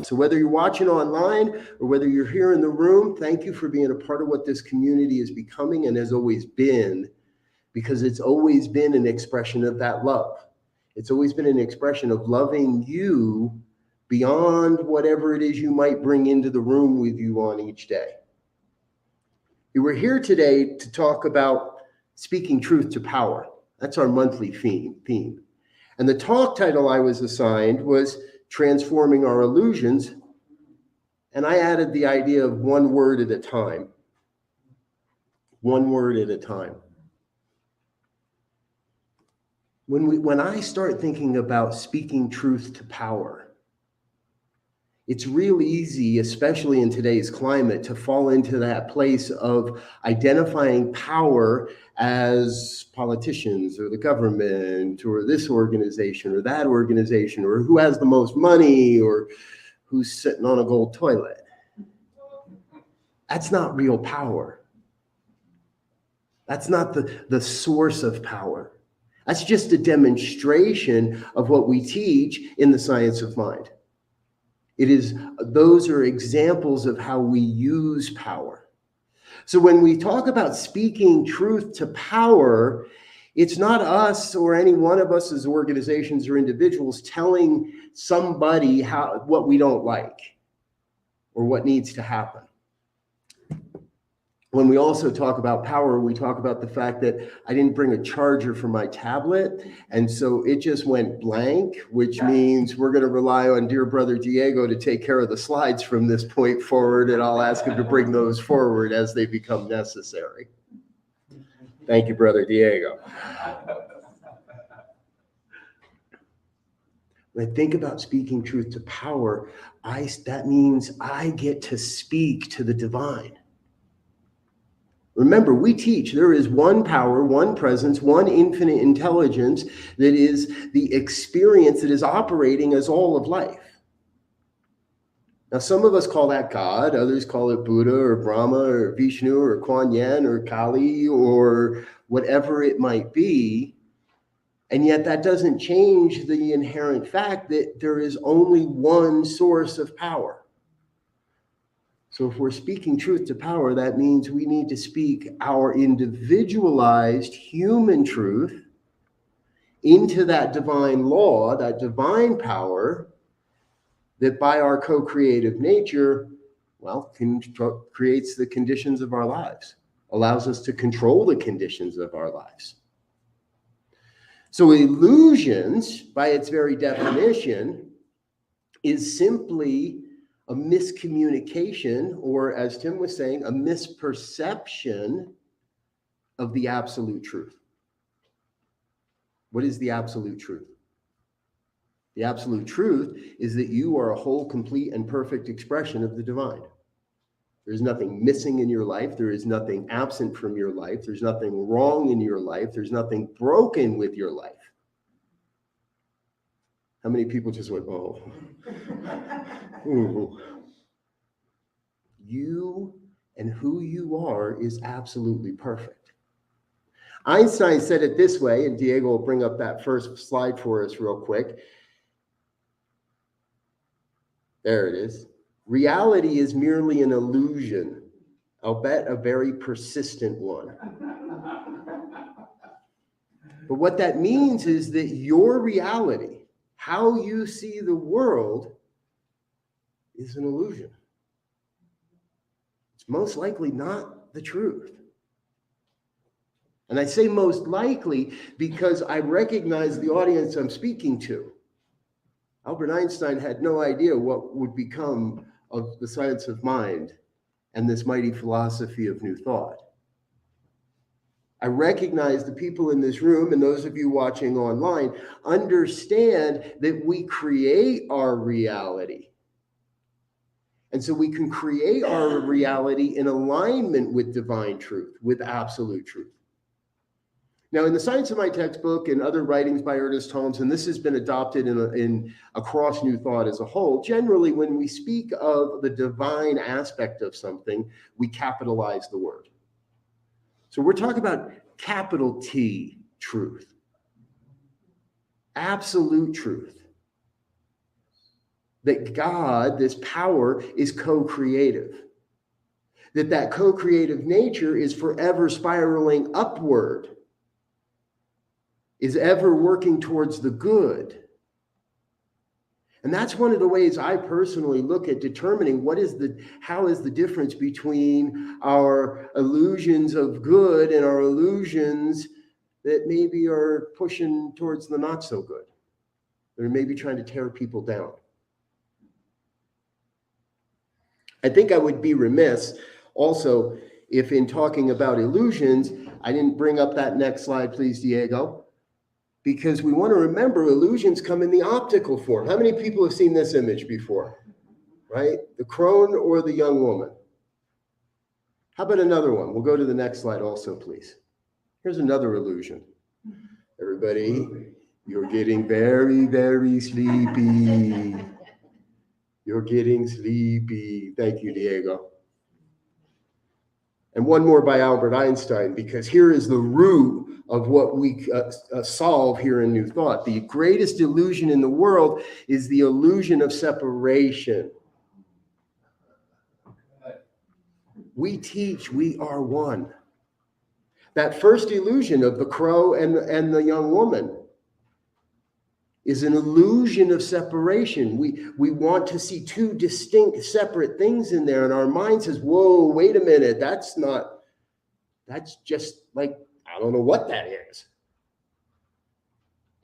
So whether you're watching online or whether you're here in the room, thank you for being a part of what this community is becoming and has always been, because it's always been an expression of that love. It's always been an expression of loving you beyond whatever it is you might bring into the room with you on each day. We're here today to talk about speaking truth to power. That's our monthly theme. And the talk title I was assigned was Transforming Our Illusions. And I added the idea of one word at a time. One word at a time. When I start thinking about speaking truth to power, it's real easy, especially in today's climate, to fall into that place of identifying power as politicians or the government or this organization or that organization or who has the most money or who's sitting on a gold toilet. That's not real power. That's not the source of power. That's just a demonstration of what we teach in the science of mind. Those are examples of how we use power. So when we talk about speaking truth to power, it's not us or any one of us as organizations or individuals telling somebody what we don't like or what needs to happen. When we also talk about power, we talk about the fact that I didn't bring a charger for my tablet, and so it just went blank, which means we're going to rely on dear brother Diego to take care of the slides from this point forward, and I'll ask him to bring those forward as they become necessary. Thank you, brother Diego. When I think about speaking truth to power, that means I get to speak to the divine. Remember, we teach there is one power, one presence, one infinite intelligence that is the experience that is operating as all of life. Now, some of us call that God, others call it Buddha or Brahma or Vishnu or Kuan Yin or Kali or whatever it might be. And yet that doesn't change the inherent fact that there is only one source of power. So if we're speaking truth to power, that means we need to speak our individualized human truth into that divine law, that divine power that by our co-creative nature, creates the conditions of our lives, allows us to control the conditions of our lives. So illusions, by its very definition, is simply a miscommunication, or as Tim was saying, a misperception of the absolute truth. What is the absolute truth? The absolute truth is that you are a whole, complete, and perfect expression of the divine. There's nothing missing in your life. There is nothing absent from your life. There's nothing wrong in your life. There's nothing broken with your life. How many people just went, oh. Ooh. You and who you are is absolutely perfect. Einstein said it this way, and Diego will bring up that first slide for us real quick. There it is. Reality is merely an illusion, I'll bet a very persistent one. But what that means is that your reality, how you see the world, is an illusion. It's most likely not the truth. And I say most likely because I recognize the audience I'm speaking to. Albert Einstein had no idea what would become of the science of mind and this mighty philosophy of new thought. I recognize the people in this room and those of you watching online understand that we create our reality. And so we can create our reality in alignment with divine truth, with absolute truth. Now, in the Science of Mind textbook and other writings by Ernest Holmes, and this has been adopted in across New Thought as a whole, generally when we speak of the divine aspect of something, we capitalize the word. So we're talking about capital T truth, absolute truth. that God, this power, is co-creative. That co-creative nature is forever spiraling upward, is ever working towards the good. And that's one of the ways I personally look at determining how is the difference between our illusions of good and our illusions that maybe are pushing towards the not so good. They're maybe trying to tear people down. I think I would be remiss also if in talking about illusions, I didn't bring up that next slide, please, Diego, because we want to remember illusions come in the optical form. How many people have seen this image before, right? The crone or the young woman. How about another one? We'll go to the next slide also, please. Here's another illusion. Everybody, you're getting very, very sleepy. You're getting sleepy. Thank you, Diego. And one more by Albert Einstein, because here is the root of what we solve here in New Thought. The greatest illusion in the world is the illusion of separation. We teach we are one. That first illusion of the crow and the young woman is an illusion of separation. We want to see two distinct, separate things in there, and our mind says, whoa, wait a minute, that's just like, I don't know what that is.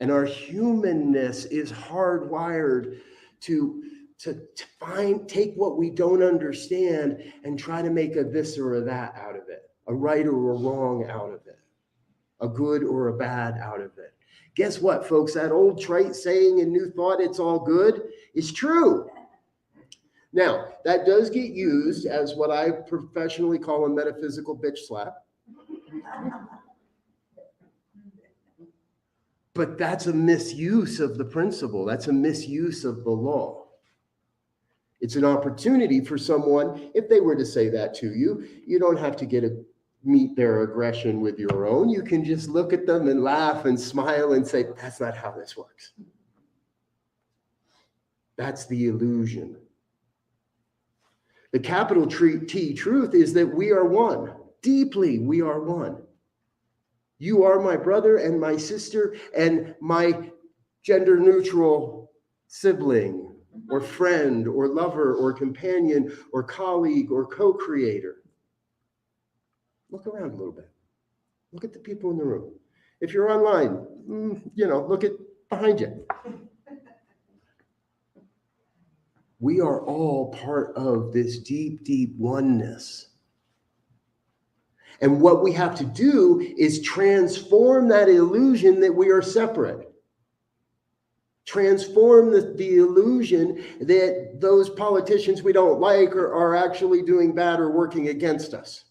And our humanness is hardwired to take what we don't understand and try to make a this or a that out of it, a right or a wrong out of it, a good or a bad out of it. Guess what, folks? That old trite saying in New Thought, it's all good, is true. Now, that does get used as what I professionally call a metaphysical bitch slap. But that's a misuse of the principle. That's a misuse of the law. It's an opportunity for someone, if they were to say that to you, you don't have to meet their aggression with your own. You can just look at them and laugh and smile and say, that's not how this works. That's the illusion. The capital T truth is that we are one. Deeply, we are one. You are my brother and my sister and my gender neutral sibling or friend or lover or companion or colleague or co-creator. Look around a little bit. Look at the people in the room. If you're online, look at behind you. We are all part of this deep, deep oneness. And what we have to do is transform that illusion that we are separate. Transform the illusion that those politicians we don't like are actually doing bad or working against us.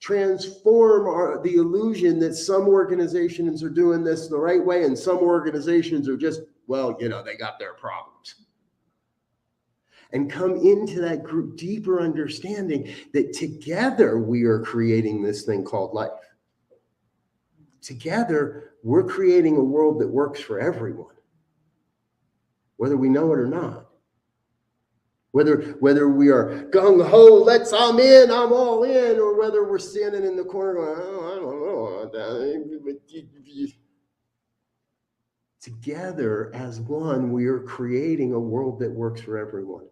Transform the illusion that some organizations are doing this the right way and some organizations are just, they got their problems. And come into that group deeper understanding that together we are creating this thing called life. Together, we're creating a world that works for everyone, whether we know it or not. Whether we are gung-ho, I'm in, I'm all in, or whether we're standing in the corner going, I don't know. Together as one, we are creating a world that works for everyone.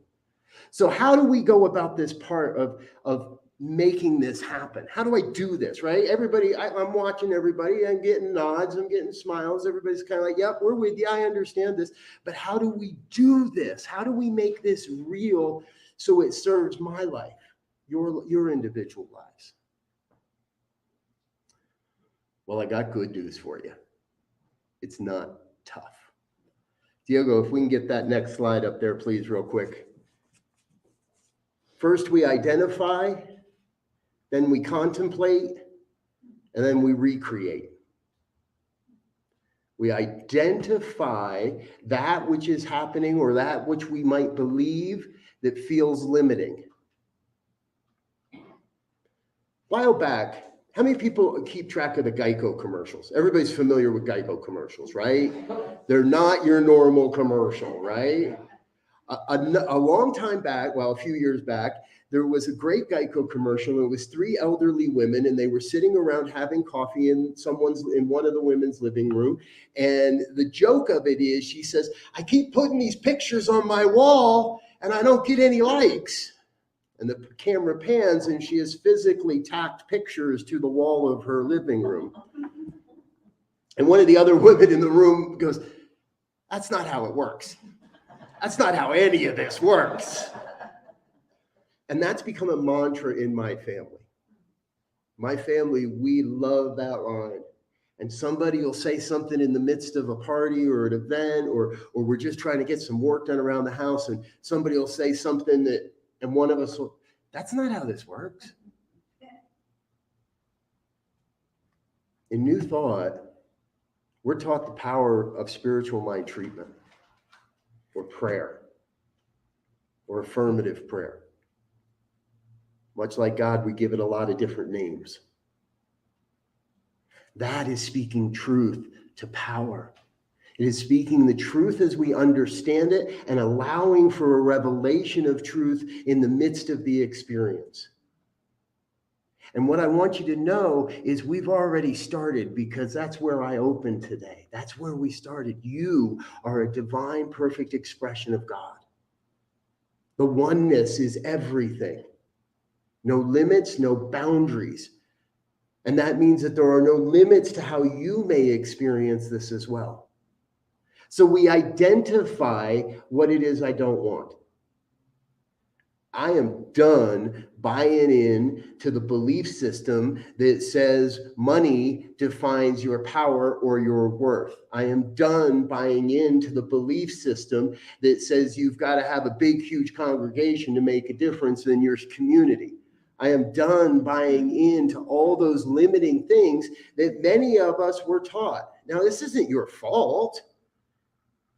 So how do we go about this part of making this happen? How do I do this, right? Everybody, I'm watching everybody. I'm getting nods. I'm getting smiles. Everybody's kind of like, yep, we're with you. I understand this. But how do we do this? How do we make this real so it serves my life, your individual lives? Well, I got good news for you. It's not tough. Diego, if we can get that next slide up there, please, real quick. First, we identify, then we contemplate, and then we recreate. We identify that which is happening or that which we might believe that feels limiting. A while back, how many people keep track of the Geico commercials? Everybody's familiar with Geico commercials, right? They're not your normal commercial, right? A long time back, well, a few years back, there was a great Geico commercial. It was three elderly women, and they were sitting around having coffee in one of the women's living room. And the joke of it is, she says, "I keep putting these pictures on my wall, and I don't get any likes." And the camera pans, and she has physically tacked pictures to the wall of her living room. And one of the other women in the room goes, "That's not how it works. That's not how any of this works." And that's become a mantra in my family. My family, we love that line. And somebody will say something in the midst of a party or an event, or we're just trying to get some work done around the house, and somebody will say something and one of us will, "That's not how this works." In New Thought, we're taught the power of spiritual mind treatment, or prayer, or affirmative prayer. Much like God, we give it a lot of different names. That is speaking truth to power. It is speaking the truth as we understand it and allowing for a revelation of truth in the midst of the experience. And what I want you to know is we've already started, because that's where I opened today. That's where we started. You are a divine, perfect expression of God. The oneness is everything. No limits, no boundaries. And that means that there are no limits to how you may experience this as well. So we identify what it is I don't want. I am done buying in to the belief system that says money defines your power or your worth. I am done buying into the belief system that says you've got to have a big, huge congregation to make a difference in your community. I am done buying into all those limiting things that many of us were taught. Now, this isn't your fault.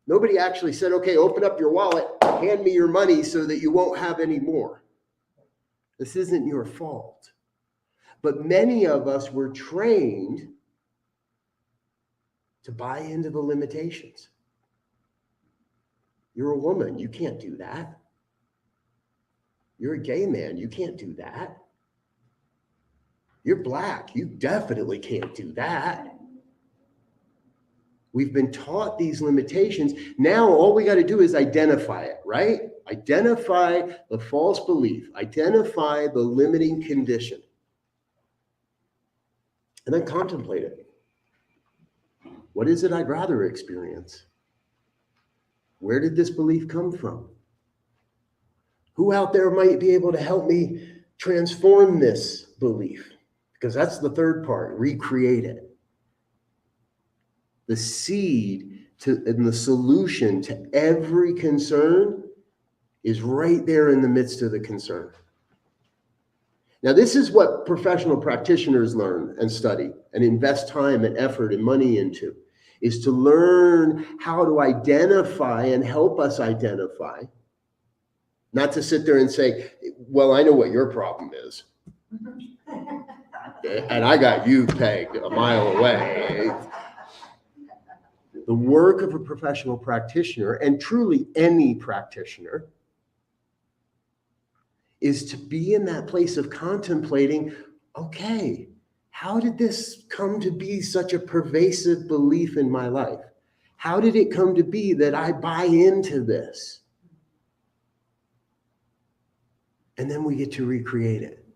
Nobody actually said, "Okay, open up your wallet, hand me your money so that you won't have any more." This isn't your fault. But many of us were trained to buy into the limitations. You're a woman, you can't do that. You're a gay man, you can't do that. You're black, you definitely can't do that. We've been taught these limitations. Now all we got to do is identify it, right? Identify the false belief, identify the limiting condition, and then contemplate it. What is it I'd rather experience? Where did this belief come from? Who out there might be able to help me transform this belief? Because that's the third part, recreate it. The seed and the solution to every concern is right there in the midst of the concern. Now, this is what professional practitioners learn and study and invest time and effort and money into, is to learn how to identify and help us identify, not to sit there and say, "Well, I know what your problem is. And I got you pegged a mile away." The work of a professional practitioner, and truly any practitioner, is to be in that place of contemplating, okay, how did this come to be such a pervasive belief in my life? How did it come to be that I buy into this? And then we get to recreate it.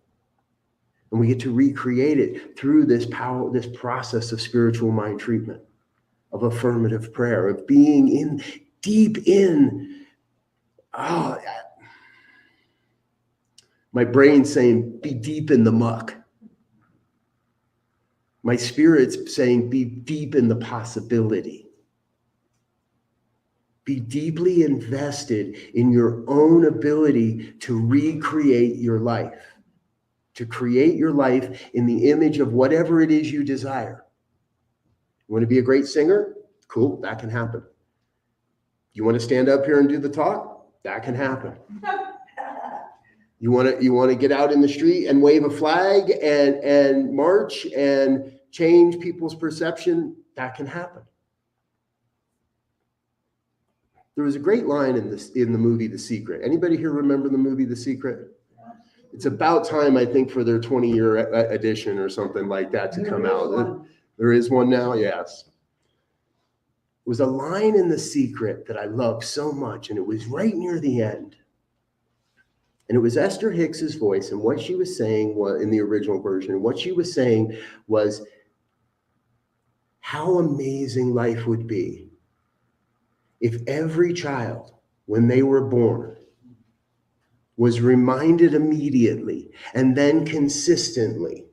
And we get to recreate it through this power, this process of spiritual mind treatment, of affirmative prayer, of being in deep in. Oh, my brain's saying, be deep in the muck. My spirit's saying, be deep in the possibility. Be deeply invested in your own ability to recreate your life, to create your life in the image of whatever it is you desire. You want to be a great singer? Cool, that can happen. You want to stand up here and do the talk? That can happen. You want to get out in the street and wave a flag and march and change people's perception? That can happen. There was a great line in the movie The Secret. Anybody here remember the movie The Secret? It's about time, I think, for their 20-year edition or something like that to come out. There is one now, yes. It was a line in The Secret that I loved so much, and it was right near the end. And it was Esther Hicks's voice, and what she was saying was, in the original version, what she was saying was how amazing life would be if every child, when they were born, was reminded immediately and then consistently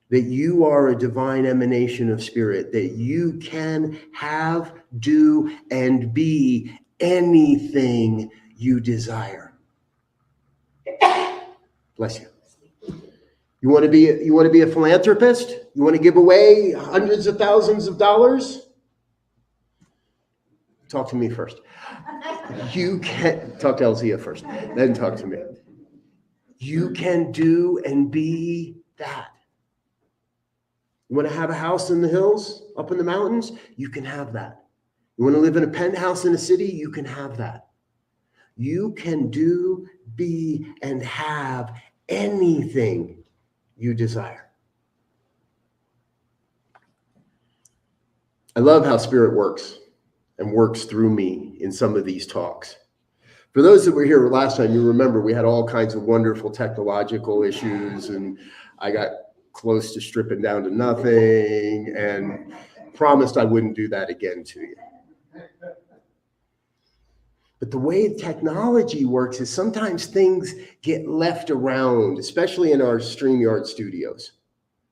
that you are a divine emanation of spirit, that you can have, do, and be anything you desire. Bless you. You want to be a philanthropist? You want to give away hundreds of thousands of dollars? Talk to me first. You can talk to Elzia first, then talk to me. You can do and be that. You want to have a house in the hills, up in the mountains? You can have that. You want to live in a penthouse in a city? You can have that. You can do, be, and have anything you desire. I love how Spirit works and works through me in some of these talks. For those that were here last time, you remember we had all kinds of wonderful technological issues, and I got close to stripping down to nothing and promised I wouldn't do that again to you. But the way technology works is sometimes things get left around, especially in our StreamYard studios.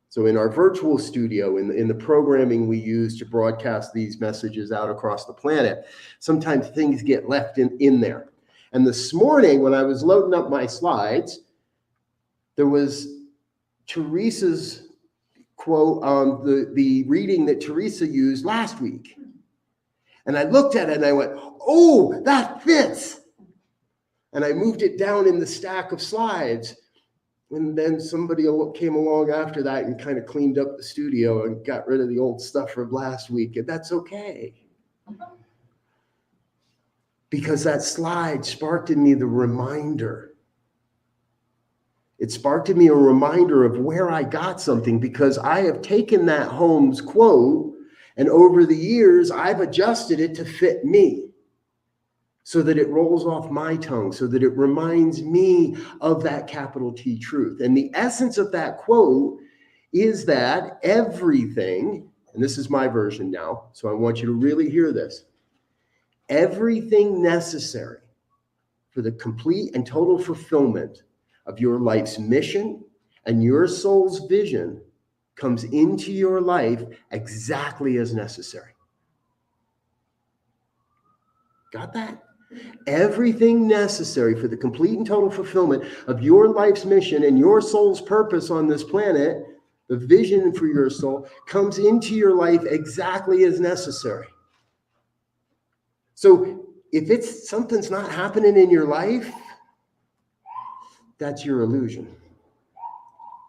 So in our virtual studio, in the programming we use to broadcast these messages out across the planet, sometimes things get left in there. And this morning, when I was loading up my slides, there was Teresa's quote on the reading that Teresa used last week. And I looked at it and I went, oh, that fits. And I moved it down in the stack of slides. And then somebody came along after that and kind of cleaned up the studio and got rid of the old stuff from last week. And that's okay. Because that slide sparked in me the reminder. It sparked in me a reminder of where I got something, because I have taken that Holmes quote and over the years, I've adjusted it to fit me so that it rolls off my tongue, so that it reminds me of that capital T truth. And the essence of that quote is that everything, and this is my version now, so I want you to really hear this, everything necessary for the complete and total fulfillment of your life's mission and your soul's vision comes into your life exactly as necessary. Got that? Everything necessary for the complete and total fulfillment of your life's mission and your soul's purpose on this planet, the vision for your soul, comes into your life exactly as necessary. So if something's not happening in your life, that's your illusion.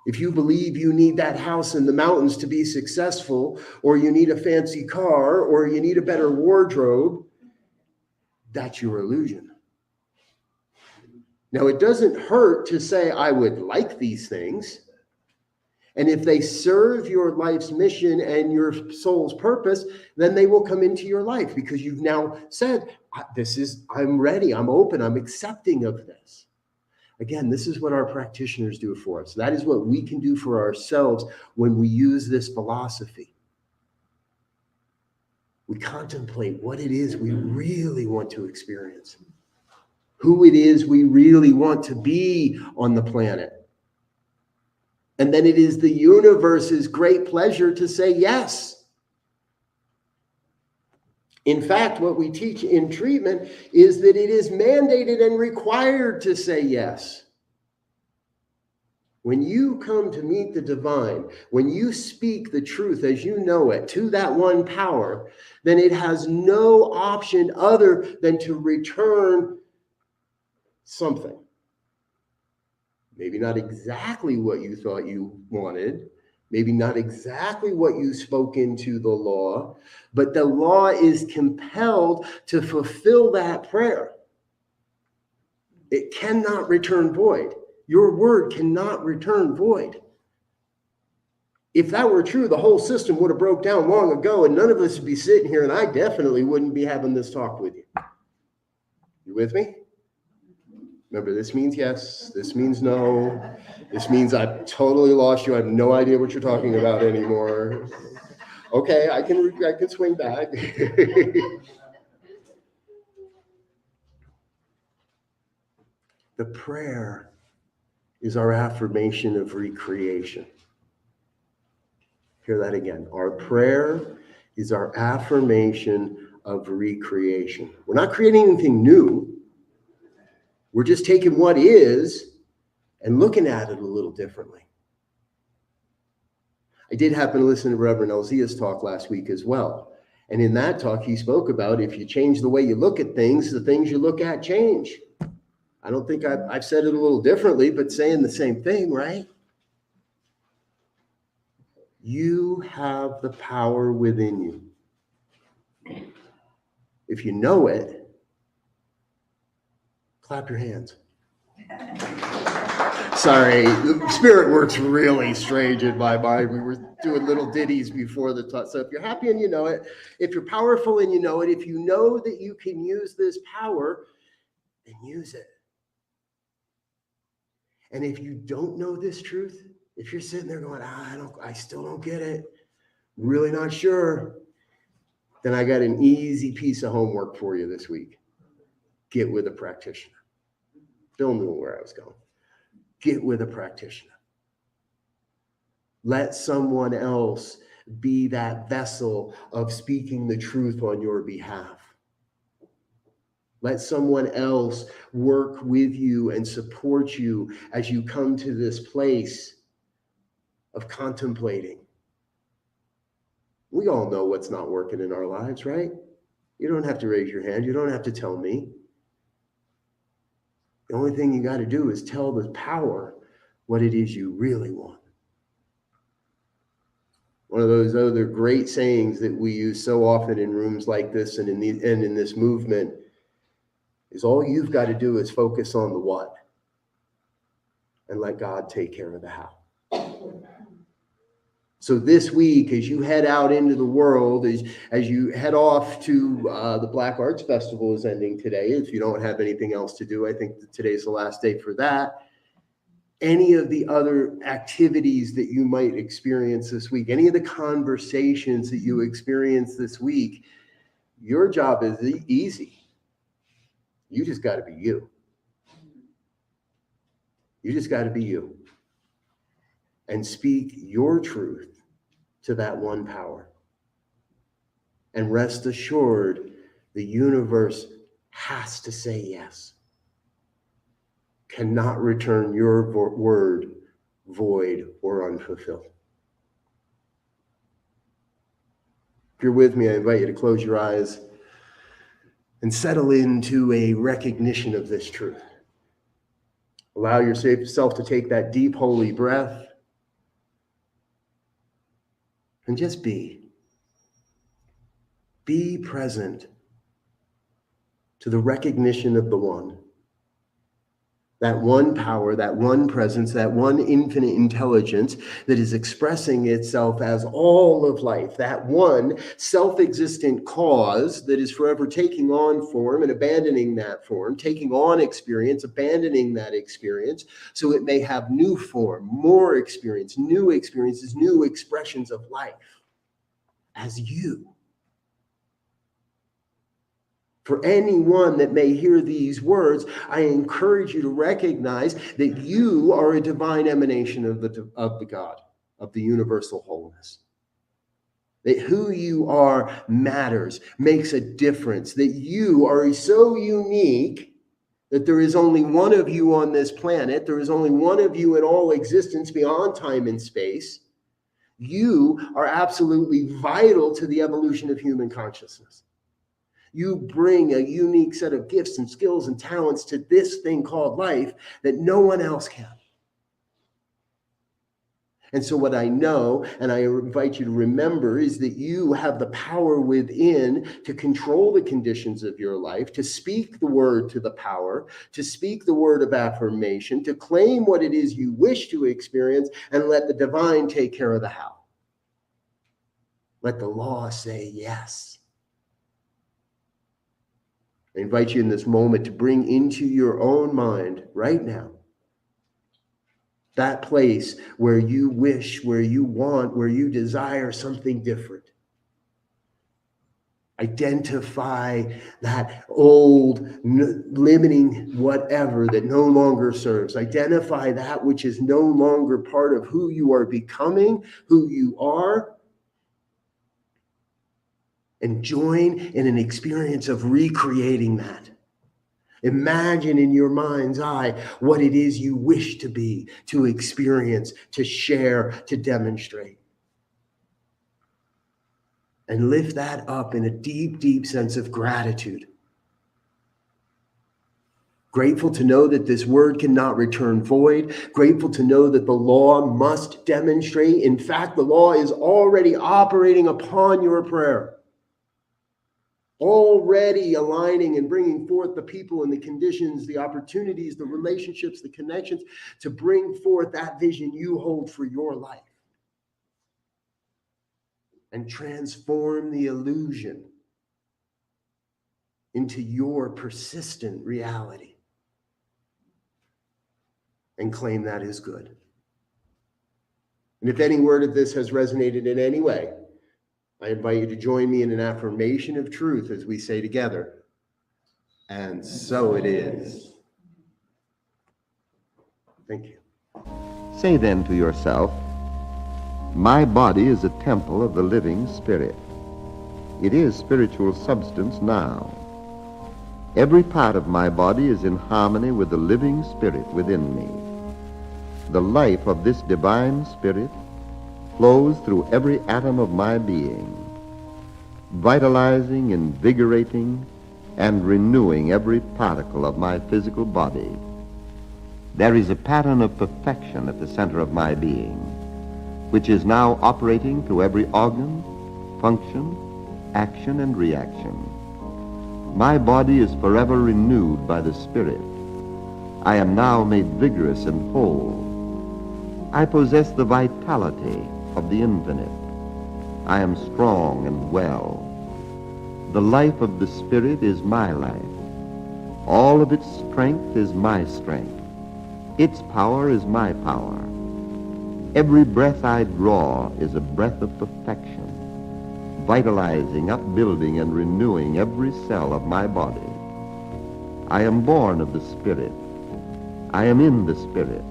If you believe you need that house in the mountains to be successful, or you need a fancy car, or you need a better wardrobe, that's your illusion. Now, it doesn't hurt to say, I would like these things. And if they serve your life's mission and your soul's purpose, then they will come into your life, because you've now said, I'm ready, I'm open, I'm accepting of this. Again, this is what our practitioners do for us. That is what we can do for ourselves when we use this philosophy. We contemplate what it is we really want to experience, who it is we really want to be on the planet. And then it is the universe's great pleasure to say yes. In fact, what we teach in treatment is that it is mandated and required to say yes. When you come to meet the divine, when you speak the truth as you know it to that one power, then it has no option other than to return something. Maybe not exactly what you thought you wanted, Maybe not exactly what you spoke into the law, but the law is compelled to fulfill that prayer. It cannot return void. Your word cannot return void. If that were true, the whole system would have broke down long ago, and none of us would be sitting here, and I definitely wouldn't be having this talk with you. You with me? Remember, this means yes, this means no, this means I've totally lost you. I have no idea what you're talking about anymore. Okay, I can swing back. The prayer is our affirmation of recreation. Hear that again. Our prayer is our affirmation of recreation. We're not creating anything new. We're just taking what is and looking at it a little differently. I did happen to listen to Reverend Elzia's talk last week as well. And in that talk, he spoke about if you change the way you look at things, the things you look at change. I don't think I've said it a little differently, but saying the same thing, right? You have the power within you. If you know it, clap your hands. Sorry, the spirit works really strange in my mind. We were doing little ditties before the talk. So if you're happy and you know it, if you're powerful and you know it, if you know that you can use this power, then use it. And if you don't know this truth, if you're sitting there going, I still don't get it, really not sure, then I got an easy piece of homework for you this week. Get with a practitioner. Bill knew where I was going. Get with a practitioner. Let someone else be that vessel of speaking the truth on your behalf. Let someone else work with you and support you as you come to this place of contemplating. We all know what's not working in our lives, right? You don't have to raise your hand. You don't have to tell me. The only thing you got to do is tell the power what it is you really want. One of those other great sayings that we use so often in rooms like this and in this movement is all you've got to do is focus on the what and let God take care of the how. So this week, as you head out into the world, as you head off to the Black Arts Festival is ending today. If you don't have anything else to do, I think that today's the last day for that. Any of the other activities that you might experience this week, any of the conversations that you experience this week, your job is easy. You just got to be you. You just got to be you. And speak your truth to that one power. And rest assured, the universe has to say yes. Cannot return your word void or unfulfilled. If you're with me, I invite you to close your eyes and settle into a recognition of this truth. Allow yourself to take that deep, holy breath. And just be present to the recognition of the one. That one power, that one presence, that one infinite intelligence that is expressing itself as all of life. That one self-existent cause that is forever taking on form and abandoning that form, taking on experience, abandoning that experience, so it may have new form, more experience, new experiences, new expressions of life as you. For anyone that may hear these words, I encourage you to recognize that you are a divine emanation of the God, of the universal wholeness. That who you are matters, makes a difference, that you are so unique that there is only one of you on this planet, there is only one of you in all existence beyond time and space. You are absolutely vital to the evolution of human consciousness. You bring a unique set of gifts and skills and talents to this thing called life that no one else can. And so what I know, and I invite you to remember, is that you have the power within to control the conditions of your life, to speak the word to the power, to speak the word of affirmation, to claim what it is you wish to experience, and let the divine take care of the how. Let the law say yes. I invite you in this moment to bring into your own mind right now that place where you wish, where you want, where you desire something different. Identify that old limiting whatever that no longer serves. Identify that which is no longer part of who you are becoming, who you are, and join in an experience of recreating that. Imagine in your mind's eye what it is you wish to be, to experience, to share, to demonstrate. And lift that up in a deep, deep sense of gratitude. Grateful to know that this word cannot return void. Grateful to know that the law must demonstrate. In fact, the law is already operating upon your prayer. Already aligning and bringing forth the people and the conditions, the opportunities, the relationships, the connections to bring forth that vision you hold for your life and transform the illusion into your persistent reality and claim that is good. And if any word of this has resonated in any way, I invite you to join me in an affirmation of truth as we say together, and so it is. Thank you. Say then to yourself, my body is a temple of the living Spirit. It is spiritual substance now. Every part of my body is in harmony with the living Spirit within me. The life of this divine Spirit flows through every atom of my being, vitalizing, invigorating, and renewing every particle of my physical body. There is a pattern of perfection at the center of my being, which is now operating through every organ, function, action, and reaction. My body is forever renewed by the Spirit. I am now made vigorous and whole. I possess the vitality of the infinite. I am strong and well. The life of the Spirit is my life. All of its strength is my strength. Its power is my power. Every breath I draw is a breath of perfection, vitalizing, upbuilding, and renewing every cell of my body. I am born of the Spirit. I am in the Spirit.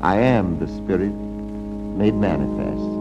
I am the Spirit made manifest.